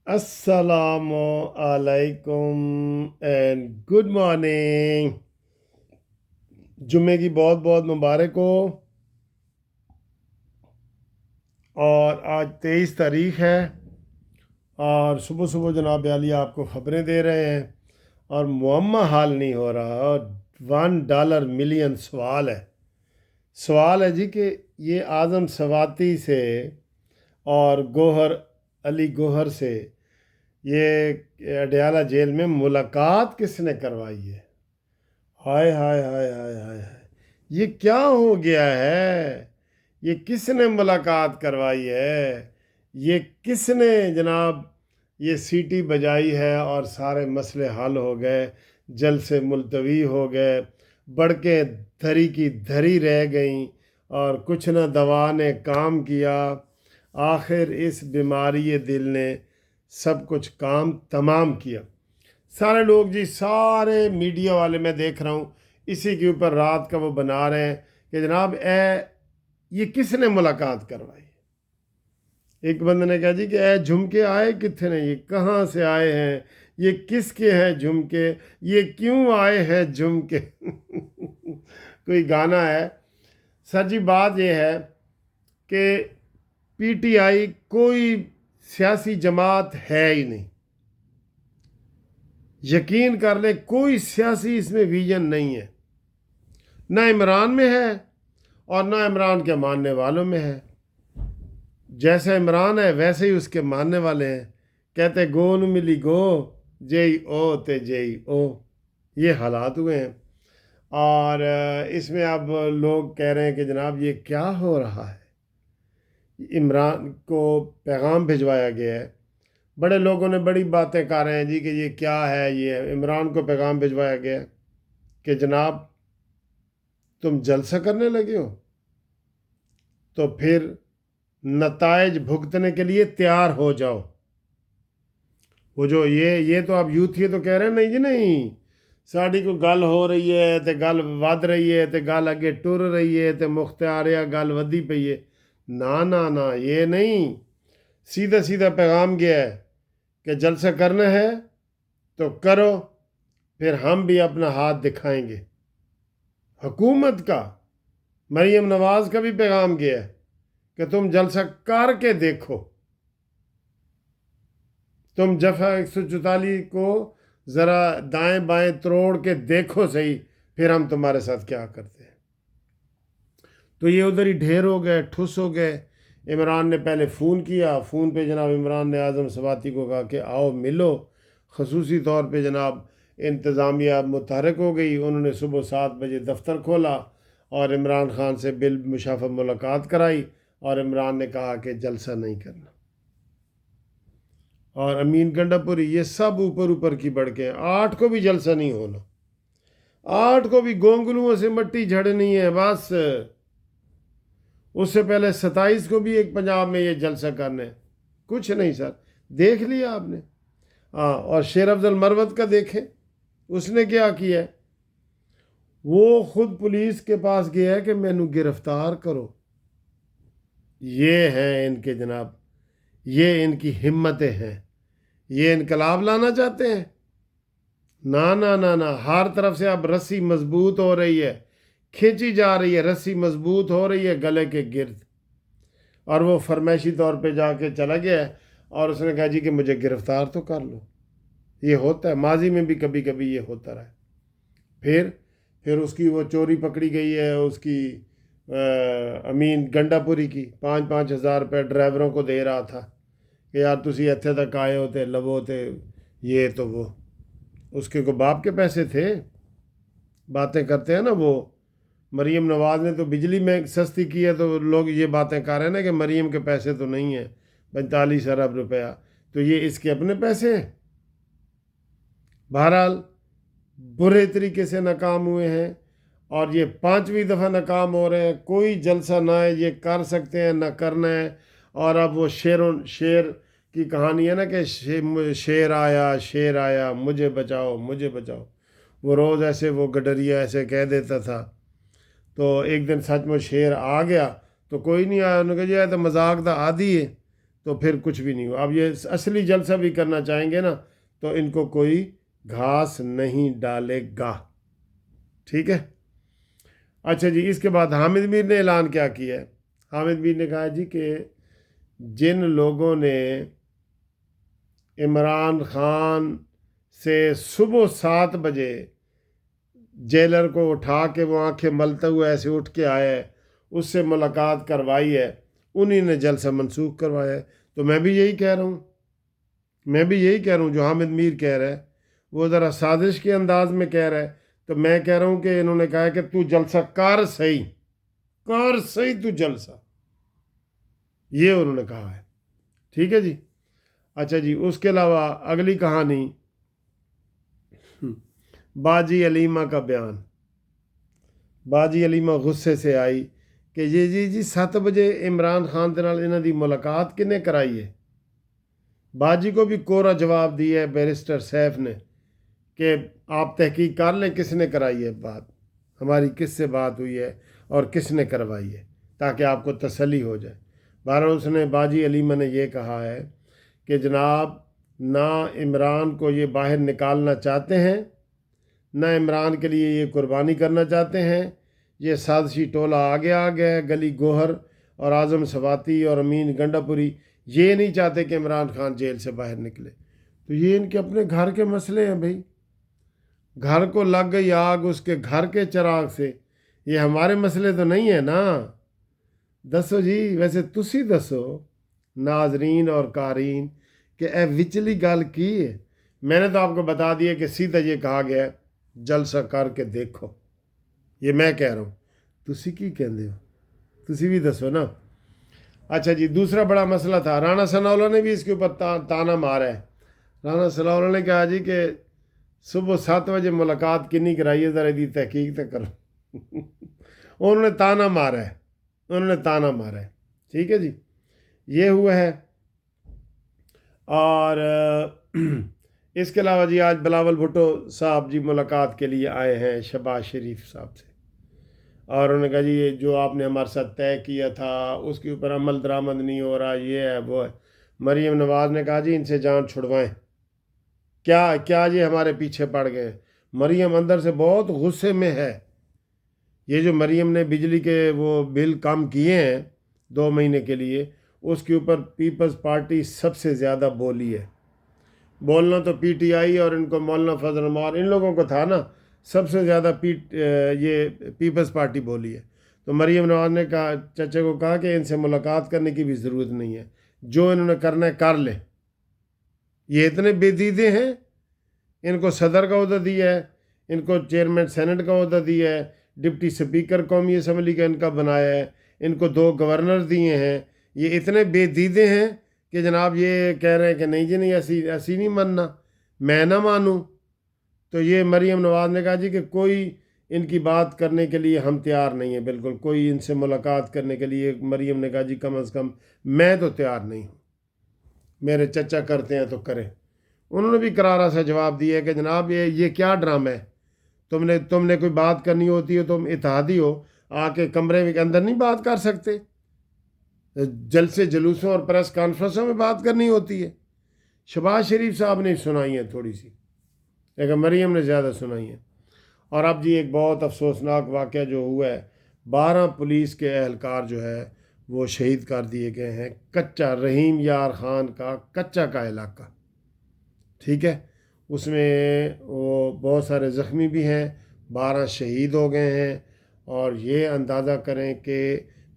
السلام علیکم and good morning. جمعے کی بہت بہت مبارک ہو. اور آج 23 تاریخ ہے اور صبح صبح جناب عالیہ آپ کو خبریں دے رہے ہیں اور معمہ حل نہیں ہو رہا. اور $1 ملین سوال ہے جی کہ یہ اعظم سواتی سے اور گوہر علی گوہر سے یہ اڈیالہ جیل میں ملاقات کس نے کروائی ہے؟ ہائے ہائے ہائے ہائے ہائے ہائے، یہ کیا ہو گیا ہے؟ یہ کس نے ملاقات کروائی ہے؟ یہ کس نے جناب یہ سیٹی بجائی ہے اور سارے مسئلے حل ہو گئے، جلسے ملتوی ہو گئے، بڑکیں دھری کی دھری رہ گئیں اور کچھ نہ دوا نے کام کیا. آخر اس بیماری دل نے سب کچھ کام تمام کیا. سارے لوگ جی، سارے میڈیا والے میں دیکھ رہا ہوں اسی کے اوپر رات کا وہ بنا رہے ہیں کہ جناب یہ کس نے ملاقات کروائی. ایک بندے نے کہا جی کہ جھمکے آئے کتنے، یہ کہاں سے آئے ہیں، یہ کس کے ہیں جھمکے، یہ کیوں آئے ہیں جھمکے. کوئی گانا ہے. سر جی بات یہ ہے کہ پی ٹی آئی کوئی سیاسی جماعت ہے ہی نہیں. یقین کر لیں کوئی سیاسی اس میں ویژن نہیں ہے، نہ عمران میں ہے اور نہ عمران کے ماننے والوں میں ہے. جیسا عمران ہے ویسے ہی اس کے ماننے والے ہیں. کہتے گو نو ملی گو جئی او تے جئی او. یہ حالات ہوئے ہیں. اور اس میں اب لوگ کہہ رہے ہیں کہ جناب یہ کیا ہو رہا ہے. عمران کو پیغام بھجوایا گیا ہے. بڑے لوگوں نے بڑی باتیں کر رہے ہیں جی کہ یہ کیا ہے. یہ عمران کو پیغام بھجوایا گیا ہے کہ جناب تم جلسہ کرنے لگے ہو تو پھر نتائج بھگتنے کے لیے تیار ہو جاؤ. وہ جو یہ تو آپ یوتھ یہ تو کہہ رہے ہیں نہیں جی نہیں، ساڑی کو گل ہو رہی ہے تے گل ود رہی ہے تے گل اگے ٹر رہی ہے تے مختاریا گل ودی پئی ہے. نہ یہ نہیں. سیدھا سیدھا پیغام گیا ہے کہ جلسہ کرنا ہے تو کرو، پھر ہم بھی اپنا ہاتھ دکھائیں گے. حکومت کا، مریم نواز کا بھی پیغام گیا ہے کہ تم جلسہ کر کے دیکھو، تم جفا 144 کو ذرا دائیں بائیں تروڑ کے دیکھو صحیح، پھر ہم تمہارے ساتھ کیا کرتے ہیں. تو یہ ادھر ہی ڈھیر ہو گئے، ٹھس ہو گئے. عمران نے پہلے فون کیا، فون پہ جناب عمران نے اعظم سواتی کو کہا کہ آؤ ملو. خصوصی طور پہ جناب انتظامیہ متحرک ہو گئی. انہوں نے صبح 7 بجے دفتر کھولا اور عمران خان سے بالمشافہ ملاقات کرائی اور عمران نے کہا کہ جلسہ نہیں کرنا. اور امین گنڈا پوری یہ سب اوپر کی بڑکیں. 8 کو بھی جلسہ نہیں ہونا، 8 کو بھی گونگلوؤں سے مٹی جھڑنی ہے بس. اس سے پہلے 27 کو بھی ایک پنجاب میں یہ جلسہ کرنا ہے. کچھ نہیں سر، دیکھ لیا آپ نے. اور شیر افضل مروت کا دیکھیں اس نے کیا کیا ہے. وہ خود پولیس کے پاس گیا ہے کہ مینو گرفتار کرو. یہ ہیں ان کے جناب، یہ ان کی ہمتیں ہیں. یہ انقلاب لانا چاہتے ہیں. نہ ہر طرف سے اب رسی مضبوط ہو رہی ہے، کھینچی جا رہی ہے، رسی مضبوط ہو رہی ہے گلے کے گرد. اور وہ فرمائشی طور پہ جا کے چلا گیا ہے اور اس نے کہا جی کہ مجھے گرفتار تو کر لو. یہ ہوتا ہے، ماضی میں بھی کبھی کبھی یہ ہوتا رہا ہے. پھر اس کی وہ چوری پکڑی گئی ہے، اس کی امین گنڈا پوری کی 5,000 روپے ڈرائیوروں کو دے رہا تھا کہ یار تسی اتنے تک آئے ہوتے لبو تے یہ تو وہ. اس کے کو باپ کے پیسے تھے. باتیں کرتے ہیں نا وہ مریم نواز نے تو بجلی میں سستی کی ہے تو لوگ یہ باتیں کر رہے ہیں نا کہ مریم کے پیسے تو نہیں ہیں 45 ارب روپیہ، تو یہ اس کے اپنے پیسے ہیں. بہرحال برے طریقے سے ناکام ہوئے ہیں اور یہ 5ویں دفعہ ناکام ہو رہے ہیں. کوئی جلسہ نہ ہے، یہ کر سکتے ہیں نہ کرنا ہے. اور اب وہ شیر کی کہانی ہے نا کہ شیر آیا مجھے بچاؤ مجھے بچاؤ. وہ روز ایسے وہ گڈریا ایسے کہہ دیتا تھا. تو ایک دن سچ میں شیر آ گیا تو کوئی نہیں آیا. انہوں نے کہا جی تو مذاق دا عادی ہے. تو پھر کچھ بھی نہیں ہوا. اب یہ اصلی جلسہ بھی کرنا چاہیں گے نا تو ان کو کوئی گھاس نہیں ڈالے گا. ٹھیک ہے. اچھا جی، اس کے بعد حامد میر نے اعلان کیا ہے؟ حامد میر نے کہا جی کہ جن لوگوں نے عمران خان سے صبح 7 بجے جیلر کو اٹھا کے وہ آنکھیں ملتے ہوئے ایسے اٹھ کے آئے، اس سے ملاقات کروائی ہے، انہی نے جلسہ منسوخ کروایا ہے. تو میں بھی یہی کہہ رہا ہوں جو حامد میر کہہ رہا ہے وہ ذرا سازش کے انداز میں کہہ رہا ہے. تو میں کہہ رہا ہوں کہ انہوں نے کہا ہے کہ تو جلسہ کر صحیح تو جلسہ، یہ انہوں نے کہا ہے. ٹھیک ہے جی. اچھا جی، اس کے علاوہ اگلی کہانی باجی علیمہ کا بیان. باجی علیمہ غصے سے آئی کہ جی 7 بجے عمران خان کے نال انہاں دی ملاقات کنے کرائی ہے. باجی کو بھی کورا جواب دیا ہے بیرسٹر سیف نے کہ آپ تحقیق کر لیں کس نے کرائی ہے بات، ہماری کس سے بات ہوئی ہے اور کس نے کروائی ہے، تاکہ آپ کو تسلی ہو جائے. بہرحال اس نے باجی علیمہ نے یہ کہا ہے کہ جناب نہ عمران کو یہ باہر نکالنا چاہتے ہیں، نہ عمران کے لیے یہ قربانی کرنا چاہتے ہیں. یہ سازشی ٹولہ آگے آ گیا ہے. گلی گوہر اور اعظم سواتی اور امین گنڈا پوری یہ نہیں چاہتے کہ عمران خان جیل سے باہر نکلے. تو یہ ان کے اپنے گھر کے مسئلے ہیں بھائی. گھر کو لگ گئی آگ اس کے گھر کے چراغ سے، یہ ہمارے مسئلے تو نہیں ہیں نا. دسو جی، ویسے تسی دسو ناظرین اور قارئین کہ اے وچلی گل کی ہے. میں نے تو آپ کو بتا دیا کہ سیدھا یہ کہا گیا ہے جلسہ کر کے دیکھو. یہ میں کہہ رہا ہوں، تسی کی کہندے ہو؟ تسی بھی دسو نا. اچھا جی، دوسرا بڑا مسئلہ تھا، رانا ثناءاللہ نے بھی اس کے اوپر تانا مارا ہے. رانا ثناءاللہ نے کہا جی کہ صبح 7 بجے ملاقات کنی کرائی ہے، ذرا دی تحقیق تو کرو. انہوں نے تانا مارا ہے. ٹھیک ہے جی، یہ ہوا ہے. اور اس کے علاوہ جی آج بلاول بھٹو صاحب جی ملاقات کے لیے آئے ہیں شہباز شریف صاحب سے، اور انہوں نے کہا جی یہ جو آپ نے ہمارے ساتھ طے کیا تھا اس کے اوپر عمل درآمد نہیں ہو رہا، یہ ہے وہ ہے. مریم نواز نے کہا جی ان سے جان چھڑوائیں، کیا یہ ہمارے پیچھے پڑ گئے. مریم اندر سے بہت غصے میں ہے. یہ جو مریم نے بجلی کے وہ بل کم کیے ہیں 2 مہینے کے لیے، اس کے اوپر پیپلز پارٹی سب سے زیادہ بولی ہے. بولنا تو پی ٹی آئی اور ان کو مولانا فضل الرحمان ان لوگوں کو تھا نا، سب سے زیادہ یہ پیپلز پارٹی بولی ہے. تو مریم نواز نے کہا چچے کو کہا کہ ان سے ملاقات کرنے کی بھی ضرورت نہیں ہے، جو انہوں نے کرنا ہے کر لے. یہ اتنے بے دیدے ہیں، ان کو صدر کا عہدہ دیا ہے، ان کو چیئرمین سینٹ کا عہدہ دیا ہے، ڈپٹی سپیکر قومی اسمبلی کا ان کا بنایا ہے، ان کو 2 گورنر دیے ہیں. یہ اتنے بے دیدے ہیں کہ جناب یہ کہہ رہے ہیں کہ نہیں جی نہیں ایسی نہیں ماننا، میں نہ مانوں. تو یہ مریم نواز نے کہا جی کہ کوئی ان کی بات کرنے کے لیے ہم تیار نہیں ہیں، بالکل کوئی ان سے ملاقات کرنے کے لیے. مریم نے کہا جی کم از کم میں تو تیار نہیں ہوں، میرے چچا کرتے ہیں تو کریں. انہوں نے بھی کرارا سا جواب دیا کہ جناب یہ کیا ڈرامہ ہے، تم نے کوئی بات کرنی ہوتی ہے، تم اتحادی ہو، آ کے کمرے کے اندر نہیں بات کر سکتے، جلسے جلوسوں اور پریس کانفرنسوں میں بات کرنی ہوتی ہے. شہباز شریف صاحب نے سنائی ہیں تھوڑی سی، لیکن مریم نے زیادہ سنائی ہیں. اور اب جی ایک بہت افسوسناک واقعہ جو ہوا ہے، 12 پولیس کے اہلکار جو ہے وہ شہید کر دیے گئے ہیں. کچا رحیم یار خان کا کچا کا علاقہ، ٹھیک ہے، اس میں وہ بہت سارے زخمی بھی ہیں، 12 شہید ہو گئے ہیں. اور یہ اندازہ کریں کہ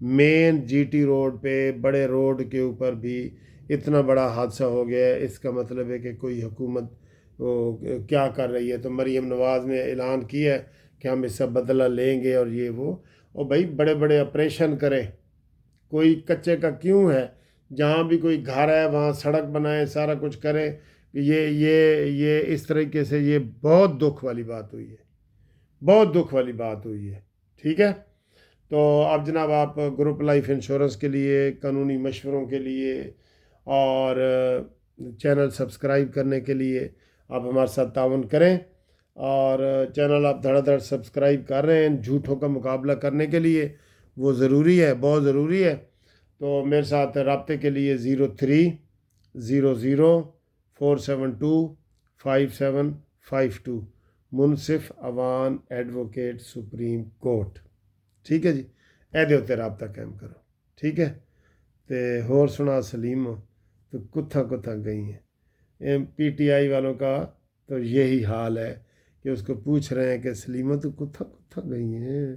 مین جی ٹی روڈ پہ بڑے روڈ کے اوپر بھی اتنا بڑا حادثہ ہو گیا ہے. اس کا مطلب ہے کہ کوئی حکومت کیا کر رہی ہے. تو مریم نواز نے اعلان کیا ہے کہ ہم اس سے بدلہ لیں گے اور یہ وہ. اور بھائی بڑے بڑے آپریشن کریں، کوئی کچے کا کیوں ہے؟ جہاں بھی کوئی گھر ہے وہاں سڑک بنائیں، سارا کچھ کریں. یہ اس طریقے سے یہ بہت دکھ والی بات ہوئی ہے. ٹھیک ہے. تو اب جناب آپ گروپ لائف انشورنس کے لیے، قانونی مشوروں کے لیے اور چینل سبسکرائب کرنے کے لیے آپ ہمارے ساتھ تعاون کریں. اور چینل آپ دھڑا دھڑ سبسکرائب کر رہے ہیں جھوٹوں کا مقابلہ کرنے کے لیے، وہ ضروری ہے، بہت ضروری ہے. تو میرے ساتھ رابطے کے لیے 030047255752 منصف اوان ایڈوکیٹ سپریم کورٹ. ٹھیک ہے جی، ایدے ہوتے رابطہ قائم کرو. ٹھیک ہے. تے ہور سنا سلیم تو کتھا گئی ہیں پی ٹی آئی والوں کا. تو یہی حال ہے کہ اس کو پوچھ رہے ہیں کہ سلیمہ تو کتھا گئی ہیں.